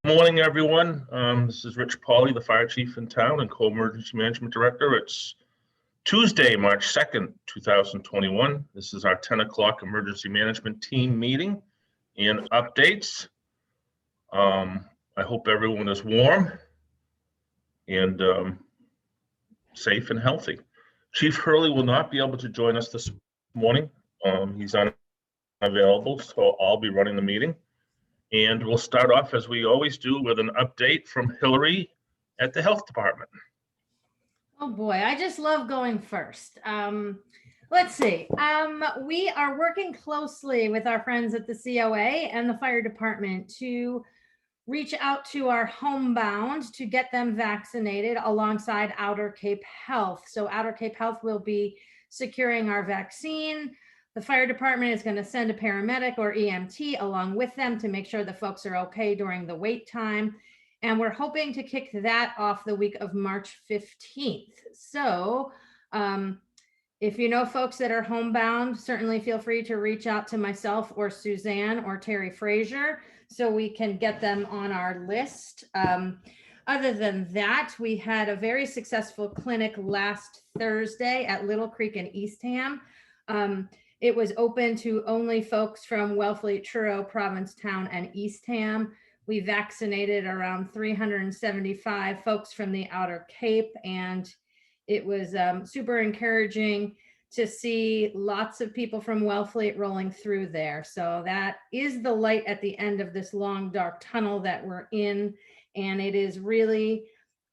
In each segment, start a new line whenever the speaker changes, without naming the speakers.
Morning, everyone. This is Rich Pauley, the fire chief in town and co-emergency management director. It's Tuesday, March 2nd, 2021. This is our 10 o'clock emergency management team meeting and updates. I hope everyone is warm and safe and healthy. Chief Hurley will not be able to join us this morning. He's unavailable, so I'll be running the meeting. And we'll start off, as we always do, with an update from Hillary at the health department.
Oh boy, I just love going first. Let's see. We are working closely with our friends at the COA and the fire department to reach out to our homebound to get them vaccinated alongside Outer Cape Health. So Outer Cape Health will be securing our vaccine. The fire department is going to send a paramedic or EMT along with them to make sure the folks are okay during the wait time. And we're hoping to kick that off the week of March 15th. So if you know folks that are homebound, certainly feel free to reach out to myself or Suzanne or Terry Frazier so we can get them on our list. Other than that, we had a very successful clinic last Thursday at Little Creek in Eastham. It was open to only folks from Wellfleet, Truro, Provincetown, and Eastham. We vaccinated around 375 folks from the Outer Cape, and it was super encouraging to see lots of people from Wellfleet rolling through there. So that is the light at the end of this long, dark tunnel that we're in, and it is really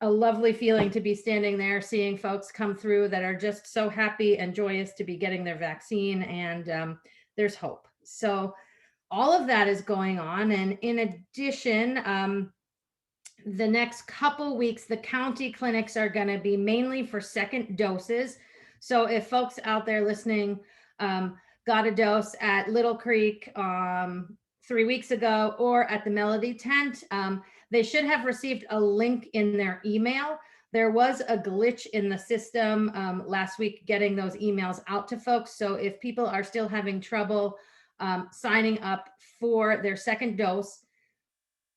a lovely feeling to be standing there seeing folks come through that are just so happy and joyous to be getting their vaccine, and there's hope. So all of that is going on. And in addition, the next couple weeks, the county clinics are going to be mainly for second doses. So if folks out there listening got a dose at Little Creek 3 weeks ago or at the Melody Tent, they should have received a link in their email. There was a glitch in the system last week getting those emails out to folks. So if people are still having trouble signing up for their second dose,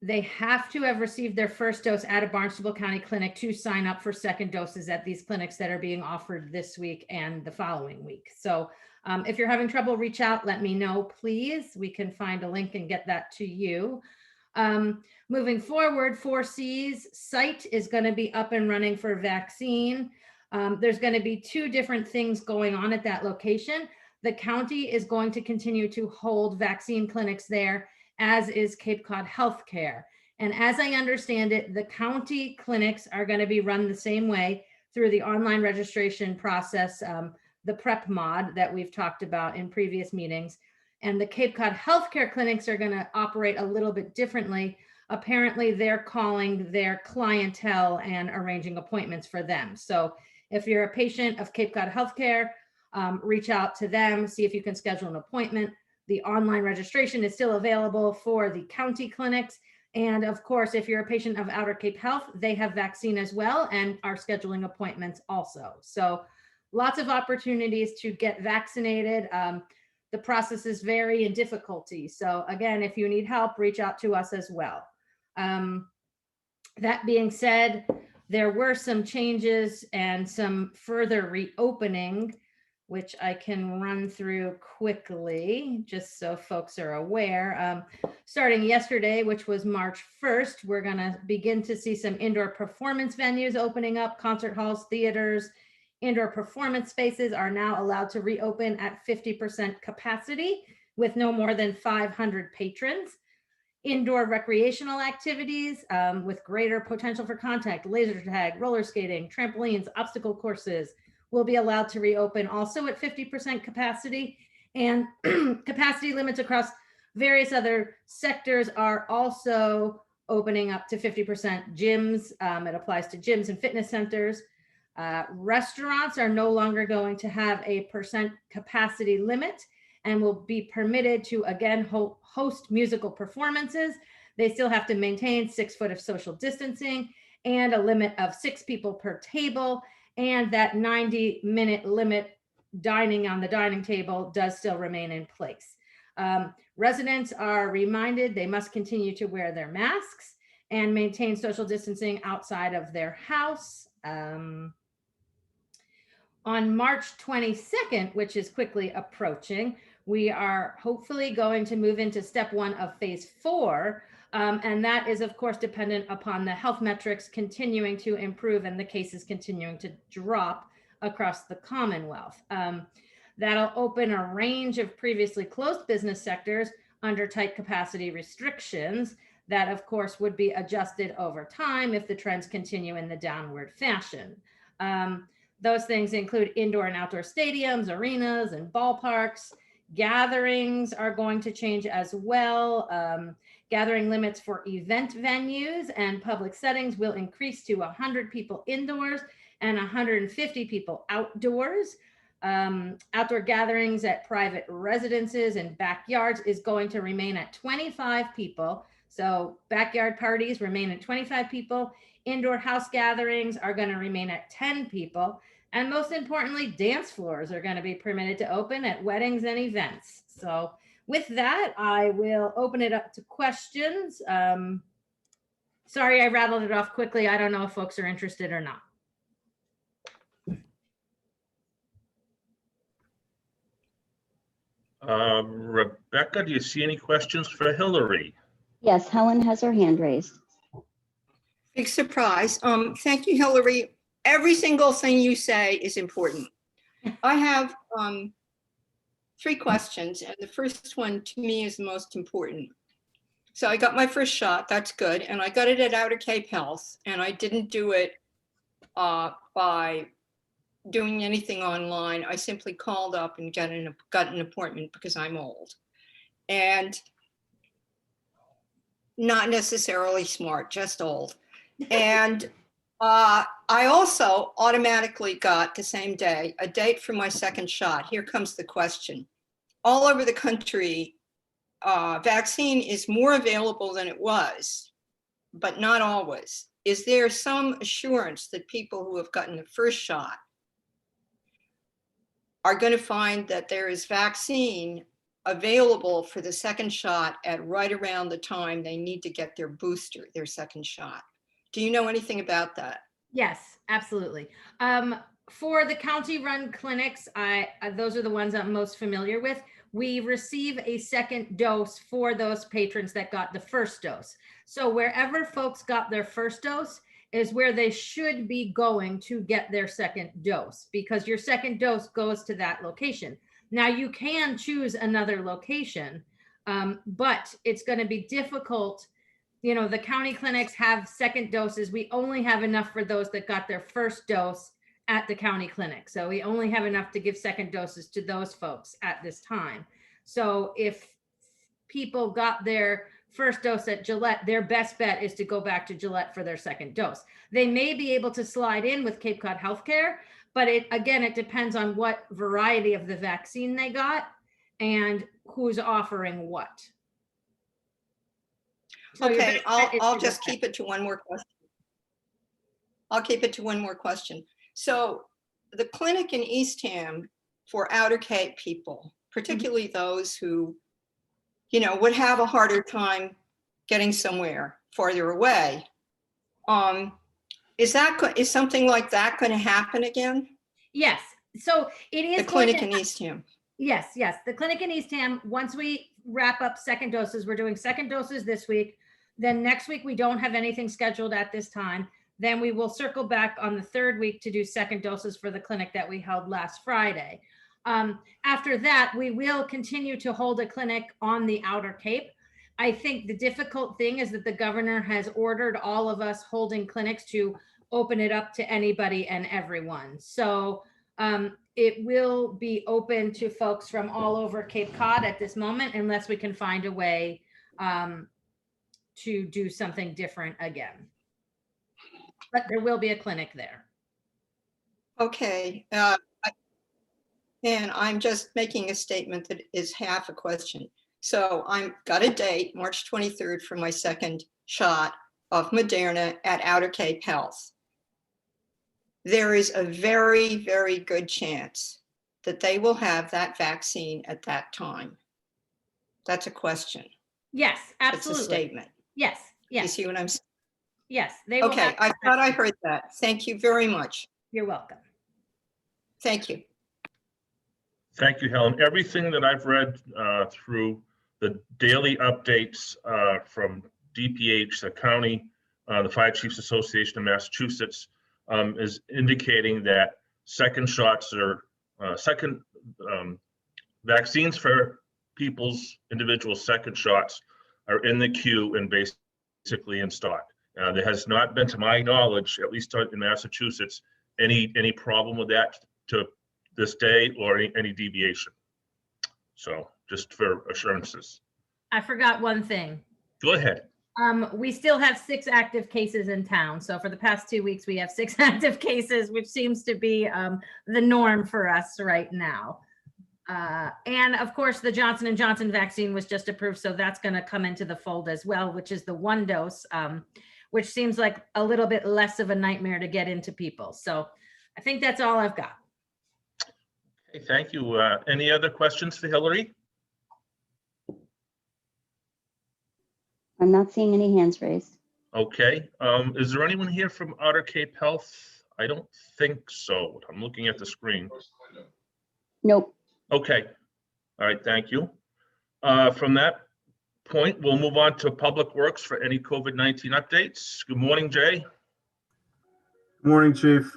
they have to have received their first dose at a Barnstable County clinic to sign up for second doses at these clinics that are being offered this week and the following week. So if you're having trouble, reach out, let me know, please. We can find a link and get that to you. Moving forward, 4C's site is going to be up and running for vaccine. There's going to be two different things going on at that location. The county is going to continue to hold vaccine clinics there, as is Cape Cod Healthcare. And as I understand it, the county clinics are going to be run the same way through the online registration process, the PrEP mod that we've talked about in previous meetings. And the Cape Cod Healthcare clinics are going to operate a little bit differently. Apparently, they're calling their clientele and arranging appointments for them. So if you're a patient of Cape Cod Healthcare, reach out to them, see if you can schedule an appointment. The online registration is still available for the county clinics. And of course, if you're a patient of Outer Cape Health, they have vaccine as well and are scheduling appointments also. So lots of opportunities to get vaccinated. The processes vary in difficulty. So again, if you need help, reach out to us as well. That being said, there were some changes and some further reopening, which I can run through quickly, just so folks are aware. Starting yesterday, which was March 1st, we're gonna begin to see some indoor performance venues opening up, concert halls, theaters. Indoor performance spaces are now allowed to reopen at 50% capacity with no more than 500 patrons. Indoor recreational activities with greater potential for contact, laser tag, roller skating, trampolines, obstacle courses will be allowed to reopen also at 50% capacity. And capacity limits across various other sectors are also opening up to 50%. Gyms, it applies to gyms and fitness centers. Restaurants are no longer going to have a percent capacity limit and will be permitted to again host musical performances. They still have to maintain 6 foot of social distancing and a limit of 6 people per table. And that 90-minute limit dining on the dining table does still remain in place. Residents are reminded they must continue to wear their masks and maintain social distancing outside of their house. On March 22nd, which is quickly approaching, we are hopefully going to move into step 1 of phase 4. And that is, of course, dependent upon the health metrics continuing to improve and the cases continuing to drop across the Commonwealth. That'll open a range of previously closed business sectors under tight capacity restrictions that, of course, would be adjusted over time if the trends continue in the downward fashion. Those things include indoor and outdoor stadiums, arenas, and ballparks. Gatherings are going to change as well. Gathering limits for event venues and public settings will increase to 100 people indoors and 150 people outdoors. Outdoor gatherings at private residences and backyards is going to remain at 25 people. So backyard parties remain at 25 people. Indoor house gatherings are going to remain at 10 people. And most importantly, dance floors are going to be permitted to open at weddings and events. So with that, I will open it up to questions. Sorry, I rattled it off quickly. I don't know if folks are interested or not.
Rebecca, do you see any questions for Hillary?
Yes, Helen has her hand raised.
Big surprise. Thank you, Hillary. Every single thing you say is important. I have 3 questions, and the first one to me is the most important. So I got my first shot, that's good, and I got it at Outer Cape Health, and I didn't do it by doing anything online. I simply called up and got an appointment because I'm old and not necessarily smart, just old. And I also automatically got the same day a date for my second shot. Here comes the question. All over the country, vaccine is more available than it was, but not always. Is there some assurance that people who have gotten the first shot are going to find that there is vaccine available for the second shot at right around the time they need to get their booster, their second shot? Do you know anything about that?
Yes, absolutely. For the county-run clinics, those are the ones I'm most familiar with. We receive a second dose for those patrons that got the first dose. So wherever folks got their first dose is where they should be going to get their second dose, because your second dose goes to that location. Now you can choose another location, but it's going to be difficult. You know, the county clinics have second doses. We only have enough for those that got their first dose at the county clinic. So we only have enough to give second doses to those folks at this time. So if people got their first dose at Gillette, their best bet is to go back to Gillette for their second dose. They may be able to slide in with Cape Cod Healthcare, but it depends on what variety of the vaccine they got and who's offering what. So
okay, I'll just keep it to one more question. I'll keep it to one more question. So the clinic in Eastham for Outer Cape people, particularly those who, you know, would have a harder time getting somewhere farther away, is something like that going to happen again?
Yes. So it is
the clinic in Eastham.
Yes. The clinic in Eastham, once we wrap up second doses, we're doing second doses this week. Then next week, we don't have anything scheduled at this time. Then we will circle back on the third week to do second doses for the clinic that we held last Friday. After that, we will continue to hold a clinic on the Outer Cape. I think the difficult thing is that the governor has ordered all of us holding clinics to open it up to anybody and everyone. So it will be open to folks from all over Cape Cod at this moment, unless we can find a way to do something different again. But there will be a clinic there.
Okay. And I'm just making a statement that is half a question. So I've got a date, March 23rd, for my second shot of Moderna at Outer Cape Health. There is a very, very good chance that they will have that vaccine at that time. That's a question.
Yes,
It's a
absolutely.
statement.
Yes,
You
yes,
see what I'm saying?
yes. They will
Okay,
have-
I thought I heard that. Thank you very much.
You're welcome.
Thank you.
Thank you, Helen. Everything that I've read through the daily updates from DPH, the county, the Fire Chiefs Association of Massachusetts, is indicating that second shots or second vaccines for people's individual second shots are in the queue and basically in stock. There has not been, to my knowledge, at least in Massachusetts, any problem with that to this day or any deviation. So just for assurances.
I forgot one thing.
Go ahead.
We still have 6 active cases in town. So for the past 2 weeks, we have 6 active cases, which seems to be the norm for us right now. And of course, the Johnson & Johnson vaccine was just approved. So that's going to come into the fold as well, which is the 1 dose, which seems like a little bit less of a nightmare to get into people. So I think that's all I've got.
Okay, thank you. Any other questions for Hillary?
I'm not seeing any hands raised.
Okay. Is there anyone here from Outer Cape Health? I don't think so. I'm looking at the screen.
Nope.
Okay. All right, thank you. From that point, we'll move on to Public Works for any COVID-19 updates. Good morning, Jay.
Good morning, Chief.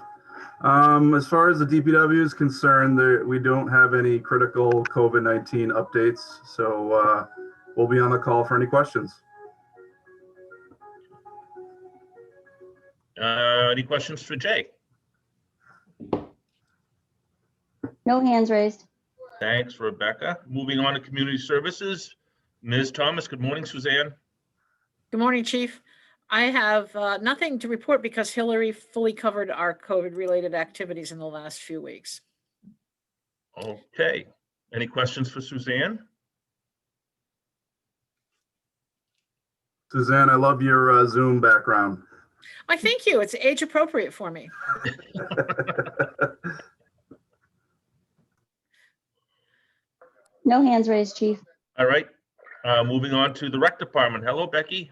As far as the DPW is concerned, we don't have any critical COVID-19 updates, so we'll be on the call for any questions.
Any questions for Jay?
No hands raised.
Thanks, Rebecca. Moving on to Community Services. Ms. Thomas, good morning, Suzanne.
Good morning, Chief. I have nothing to report because Hillary fully covered our COVID-related activities in the last few weeks.
Okay. Any questions for Suzanne?
Suzanne, I love your Zoom background.
I thank you. It's age appropriate for me.
No hands raised, Chief.
All right. Moving on to the Rec Department. Hello, Becky.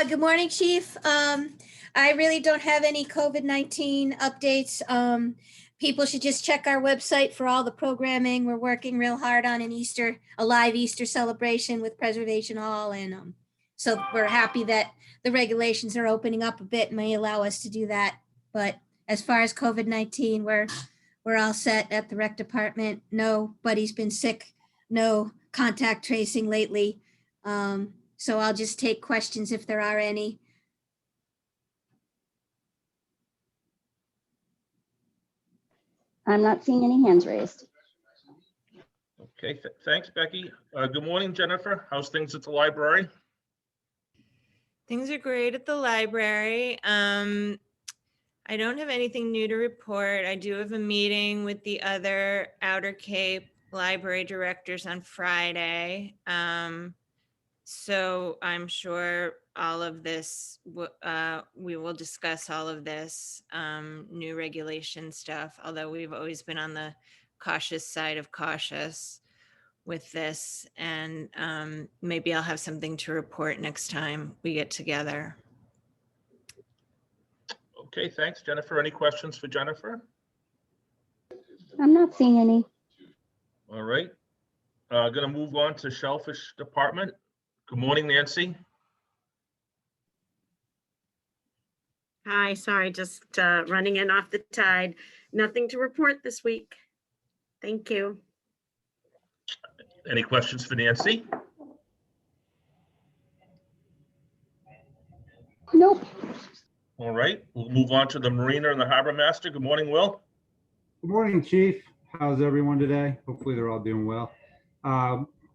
Good morning, Chief. I really don't have any COVID-19 updates. People should just check our website for all the programming. We're working real hard on a live Easter celebration with Preservation Hall. And so we're happy that the regulations are opening up a bit and may allow us to do that. But as far as COVID-19, we're all set at the Rec Department. Nobody's been sick, no contact tracing lately. So I'll just take questions if there are any.
I'm not seeing any hands raised.
Okay, thanks, Becky. Good morning, Jennifer. How's things at the library?
Things are great at the library. I don't have anything new to report. I do have a meeting with the other Outer Cape library directors on Friday. So I'm sure all of this, we will discuss all of this new regulation stuff, although we've always been on the cautious side of cautious with this. And maybe I'll have something to report next time we get together.
Okay, thanks, Jennifer. Any questions for Jennifer?
I'm not seeing any.
All right. Going to move on to Shellfish Department. Good morning, Nancy.
Hi, sorry, just running in off the tide. Nothing to report this week. Thank you.
Any questions for Nancy?
Nope.
All right, we'll move on to the Marina and the Harbormaster. Good morning, Will.
Good morning, Chief. How's everyone today? Hopefully they're all doing well.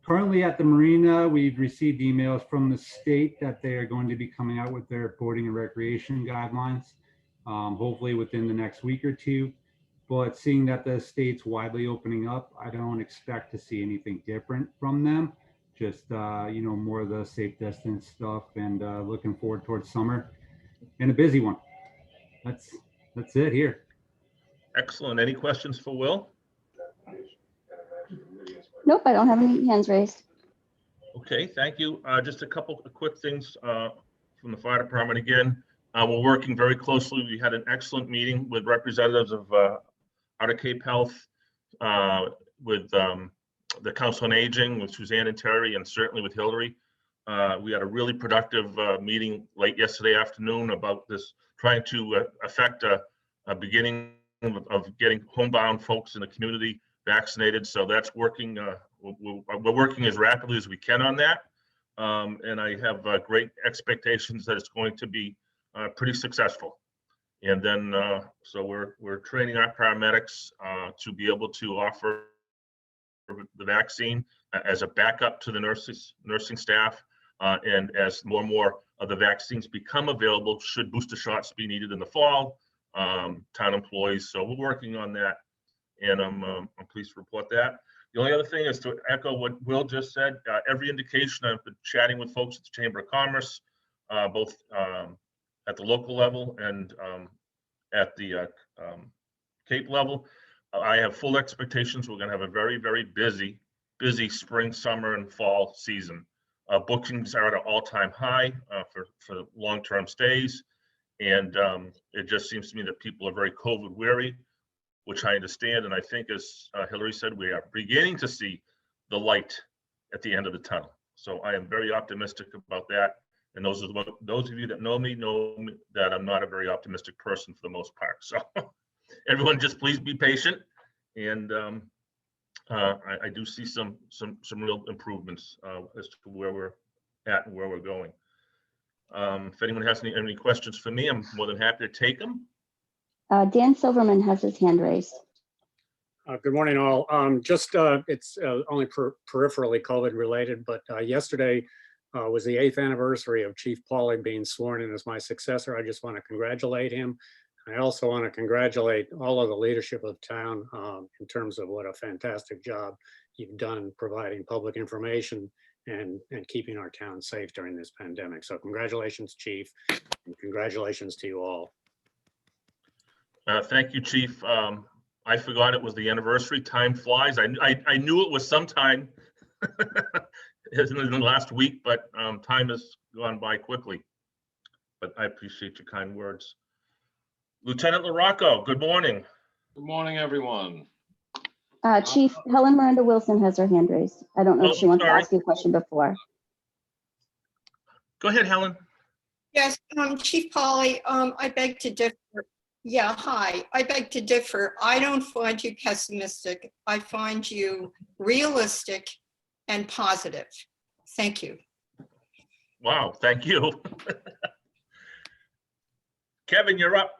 Currently at the Marina, we've received emails from the state that they are going to be coming out with their boating and recreation guidelines, hopefully within the next week or two. But seeing that the state's widely opening up, I don't expect to see anything different from them. Just, more of the safe distance stuff, and looking forward towards summer and a busy one. That's it here.
Excellent. Any questions for Will?
Nope, I don't have any hands raised.
Okay, thank you. Just a couple of quick things from the fire department again. We're working very closely. We had an excellent meeting with representatives of Outer Cape Health, with the Council on Aging, with Suzanne and Terry, and certainly with Hillary. We had a really productive meeting late yesterday afternoon about this, trying to affect a beginning of getting homebound folks in the community vaccinated. So that's working. We're working as rapidly as we can on that. And I have great expectations that it's going to be pretty successful. And then, so we're training our paramedics to be able to offer the vaccine as a backup to the nursing staff. And as more and more of the vaccines become available, should booster shots be needed in the fall, town employees. So we're working on that, and I'm pleased to report that. The only other thing is to echo what Will just said. Every indication, I've been chatting with folks at the Chamber of Commerce, both at the local level and at the Cape level. I have full expectations. We're going to have a very, very busy spring, summer, and fall season. Bookings are at an all-time high for long-term stays. And it just seems to me that people are very COVID weary, which I understand. And I think, as Hillary said, we are beginning to see the light at the end of the tunnel. So I am very optimistic about that. And those of you that know me that I'm not a very optimistic person for the most part. So everyone just please be patient. And I do see some real improvements as to where we're at and where we're going. If anyone has any questions for me, I'm more than happy to take them.
Dan Silverman has his hand raised.
Good morning, all. It's only peripherally COVID related, but yesterday was the 8th anniversary of Chief Pauly being sworn in as my successor. I just want to congratulate him. I also want to congratulate all of the leadership of town in terms of what a fantastic job you've done providing public information and keeping our town safe during this pandemic. So congratulations, Chief, and congratulations to you all.
Thank you, Chief. I forgot it was the anniversary. Time flies. I knew it was sometime in the last week, but time has gone by quickly. But I appreciate your kind words. Lieutenant LaRocco, good morning.
Good morning, everyone.
Chief, Helen Miranda Wilson has her hand raised. I don't know if she wants
sorry.
to ask you a question before.
Go ahead, Helen.
Yes, Chief Pauly, I beg to differ. Yeah, hi, I beg to differ. I don't find you pessimistic. I find you realistic and positive. Thank you.
Wow, thank you. Kevin, you're up.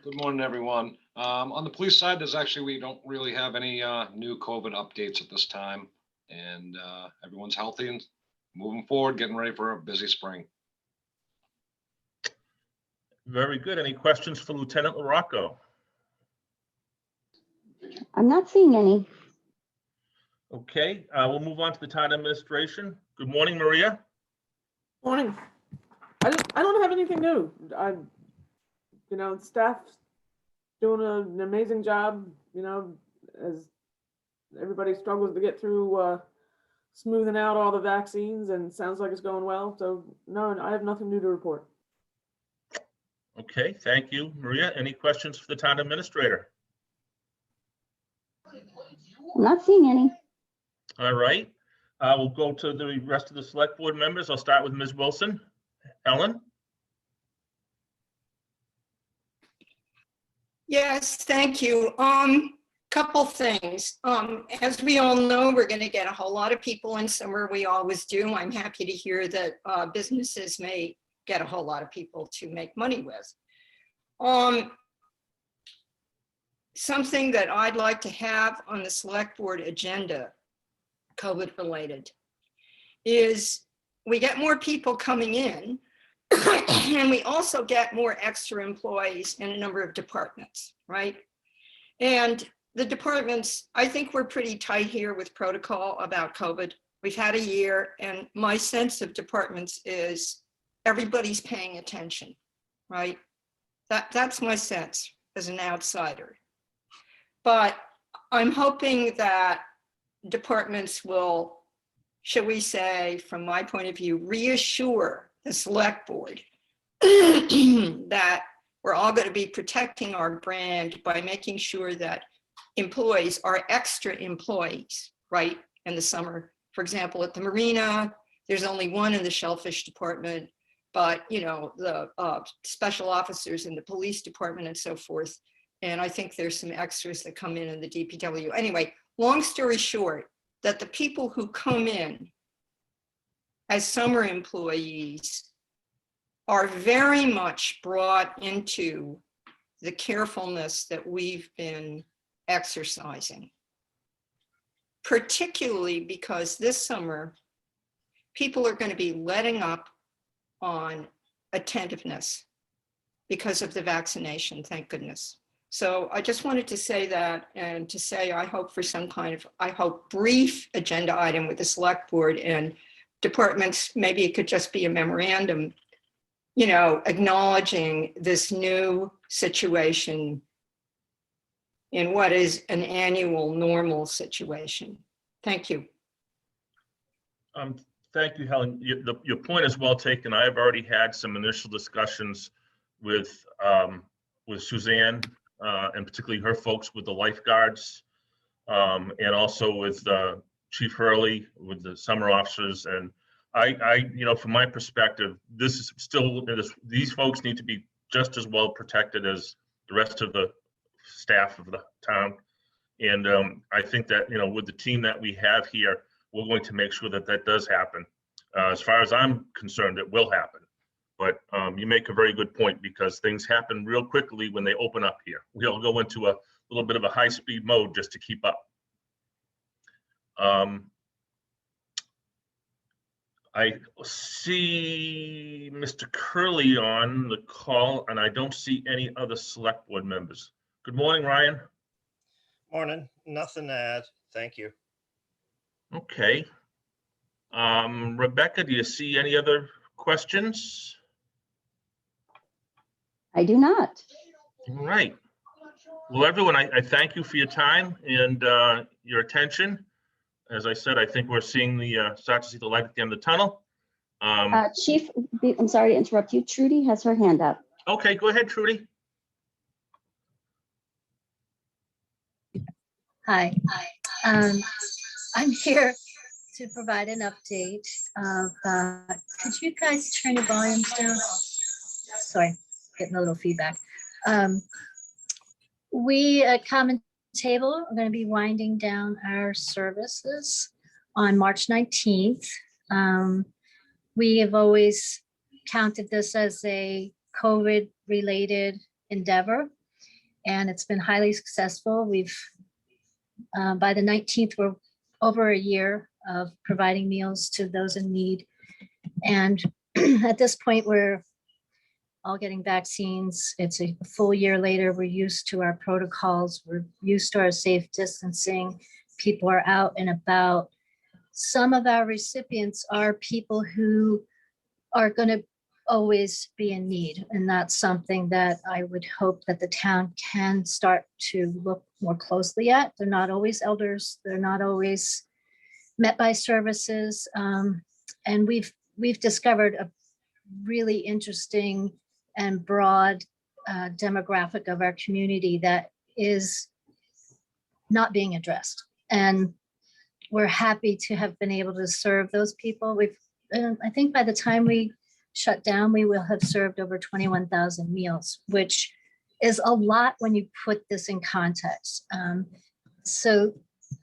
Good morning, everyone. On the police side, we don't really have any new COVID updates at this time. And everyone's healthy and moving forward, getting ready for a busy spring.
Very good. Any questions for Lieutenant LaRocco?
I'm not seeing any.
Okay, we'll move on to the town administration. Good morning, Maria.
Morning. I don't have anything new. Staff's doing an amazing job, as everybody struggles to get through smoothing out all the vaccines, and sounds like it's going well. So no, I have nothing new to report.
Okay, thank you, Maria. Any questions for the town administrator?
I'm not seeing any.
All right, we'll go to the rest of the select board members. I'll start with Ms. Wilson. Helen?
Yes, thank you. Couple things. As we all know, we're going to get a whole lot of people in summer. We always do. I'm happy to hear that businesses may get a whole lot of people to make money with. Something that I'd like to have on the select board agenda, COVID related, is we get more people coming in and we also get more extra employees in a number of departments, right? And the departments, I think we're pretty tight here with protocol about COVID. We've had a year, and my sense of departments is everybody's paying attention, right? That's my sense as an outsider. But I'm hoping that departments will shall we say, from my point of view, reassure the select board that we're all going to be protecting our brand by making sure that employees are extra employees, right, in the summer. For example, at the Marina, there's only one in the shellfish department, but the special officers in the police department and so forth. And I think there's some extras that come in the DPW. Anyway, long story short, that the people who come in as summer employees are very much brought into the carefulness that we've been exercising, particularly because this summer, people are going to be letting up on attentiveness because of the vaccination, thank goodness. So I just wanted to say that, and to say I hope for some kind of, brief agenda item with the select board and departments. Maybe it could just be a memorandum, acknowledging this new situation in what is an annual normal situation. Thank you.
Thank you, Helen. Your point is well taken. I have already had some initial discussions with Suzanne, and particularly her folks with the lifeguards, and also with Chief Hurley with the summer officers. And I from my perspective, this is still, these folks need to be just as well protected as the rest of the staff of the town. And I think that, with the team that we have here, we're going to make sure that that does happen. As far as I'm concerned, it will happen. But you make a very good point, because things happen real quickly when they open up here. We all go into a little bit of a high-speed mode just to keep up. I see Mr. Curley on the call, and I don't see any other select board members. Good morning, Ryan.
Morning. Nothing to add. Thank you.
Okay. Rebecca, do you see any other questions?
I do not.
All right. Well, everyone, I thank you for your time and your attention. As I said, I think we're seeing start to see the light at the end of the tunnel.
Chief, I'm sorry to interrupt you. Trudy has her hand up.
Okay, go ahead, Trudy.
Hi. I'm here to provide an update of, could you guys turn your volumes down? Sorry, getting a little feedback. We at Common Table are going to be winding down our services on March 19th. We have always counted this as a COVID-related endeavor, and it's been highly successful. We've, by the 19th, we're over a year of providing meals to those in need. And at this point, we're all getting vaccines. It's a full year later. We're used to our protocols. We're used to our safe distancing. People are out and about. Some of our recipients are people who are going to always be in need. And that's something that I would hope that the town can start to look more closely at. They're not always elders. They're not always met by services. And we've discovered a really interesting and broad demographic of our community that is not being addressed. And we're happy to have been able to serve those people. I think by the time we shut down, we will have served over 21,000 meals, which is a lot when you put this in context. So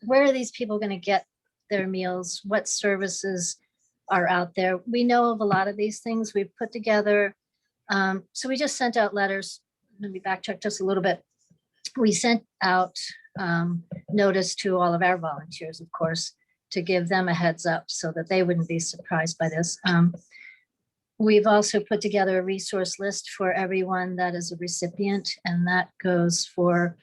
where are these people going to get their meals? What services are out there? We know of a lot of these things we've put together. So we just sent out letters. Let me backtrack just a little bit. We sent out notice to all of our volunteers, of course, to give them a heads up so that they wouldn't be surprised by this. We've also put together a resource list for everyone that is a recipient, and that goes for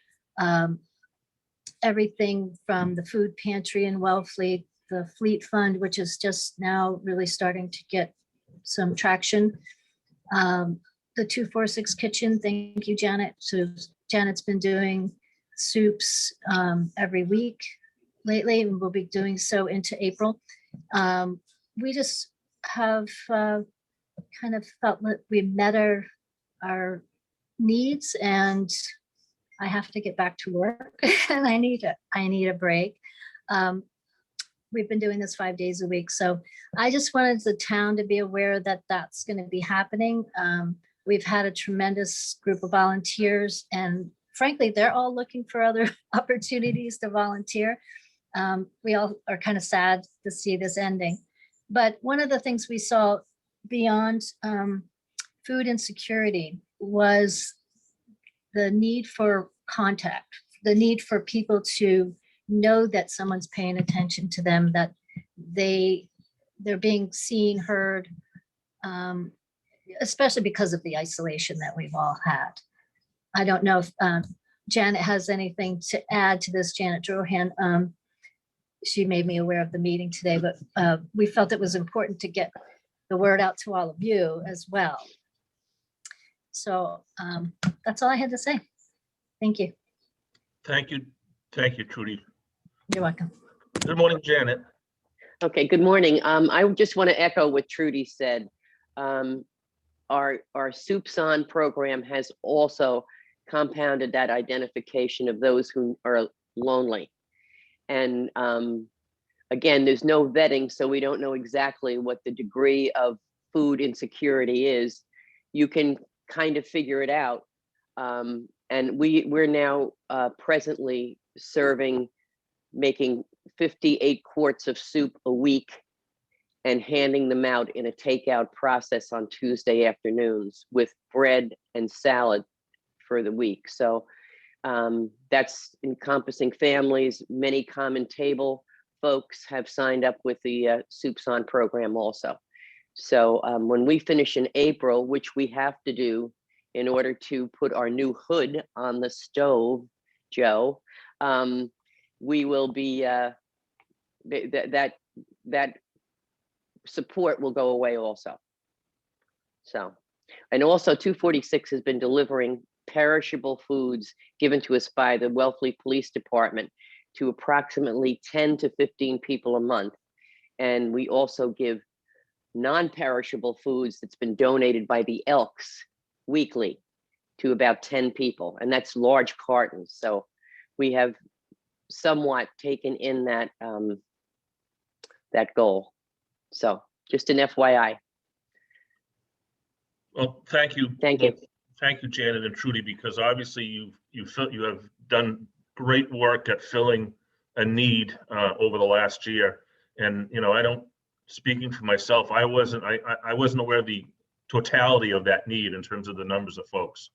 everything from the food pantry in Wellfleet, the Fleet Fund, which is just now really starting to get some traction. The 246 kitchen, thank you, Janet. So Janet's been doing soups every week lately, and we'll be doing so into April. We just have kind of felt that we met our needs, and I have to get back to work and I need a break. We've been doing this 5 days a week. So I just wanted the town to be aware that that's going to be happening. We've had a tremendous group of volunteers, and frankly, they're all looking for other opportunities to volunteer. We all are kind of sad to see this ending. But one of the things we saw beyond food insecurity was the need for contact, the need for people to know that someone's paying attention to them, that they're being seen, heard, especially because of the isolation that we've all had. I don't know if Janet has anything to add to this. Janet Drohan, she made me aware of the meeting today, but we felt it was important to get the word out to all of you as well. So that's all I had to say. Thank you.
Thank you. Thank you, Trudy.
You're welcome.
Good morning, Janet.
Okay, good morning. I just want to echo what Trudy said. Our Soups On program has also compounded that identification of those who are lonely. And again, there's no vetting, so we don't know exactly what the degree of food insecurity is. You can kind of figure it out. And we're now presently making 58 quarts of soup a week and handing them out in a takeout process on Tuesday afternoons with bread and salad for the week. So that's encompassing families. Many Common Table folks have signed up with the Soups On program also. So when we finish in April, which we have to do in order to put our new hood on the stove, Joe, we will be, that support will go away also. So, and also 246 has been delivering perishable foods given to us by the Wellfleet Police Department to approximately 10 to 15 people a month. And we also give non-perishable foods that's been donated by the Elks weekly to about 10 people, and that's large cartons. So we have somewhat taken in that that goal. So just an FYI.
Well, thank you.
Thank you.
Thank you, Janet and Trudy, because obviously you have done great work at filling a need over the last year. And I don't, speaking for myself, I wasn't aware of the totality of that need in terms of the numbers of folks.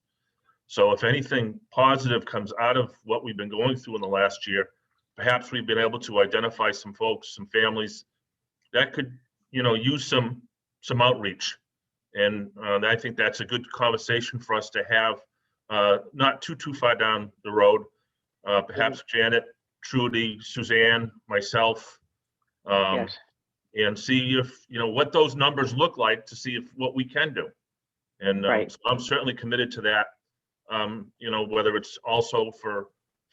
So if anything positive comes out of what we've been going through in the last year, perhaps we've been able to identify some folks, some families that could, use some outreach. And I think that's a good conversation for us to have, not too far down the road. Perhaps Janet, Trudy, Suzanne, myself,
Yes.
and see if, what those numbers look like, to see if what we can do. And
Right.
so I'm certainly committed to that, whether it's also for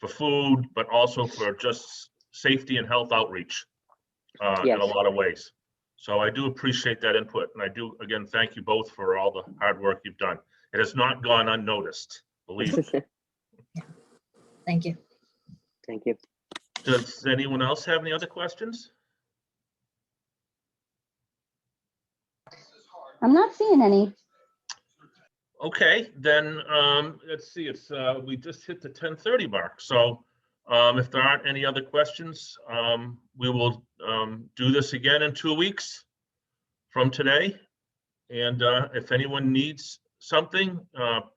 food, but also for just safety and health outreach in
Yes.
a lot of ways. So I do appreciate that input. And I do, again, thank you both for all the hard work you've done. It has not gone unnoticed, believe me.
Thank you.
Thank you.
Does anyone else have any other questions?
I'm not seeing any.
Okay, then let's see. It's we just hit the 10:30 mark. So if there aren't any other questions, we will do this again in 2 weeks from today. And if anyone needs something,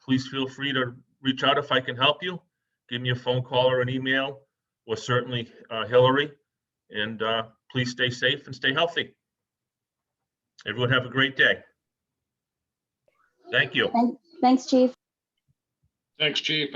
please feel free to reach out if I can help you. Give me a phone call or an email, or certainly Hillary. And please stay safe and stay healthy. Everyone have a great day. Thank you.
Thanks, Chief.
Thanks, Chief.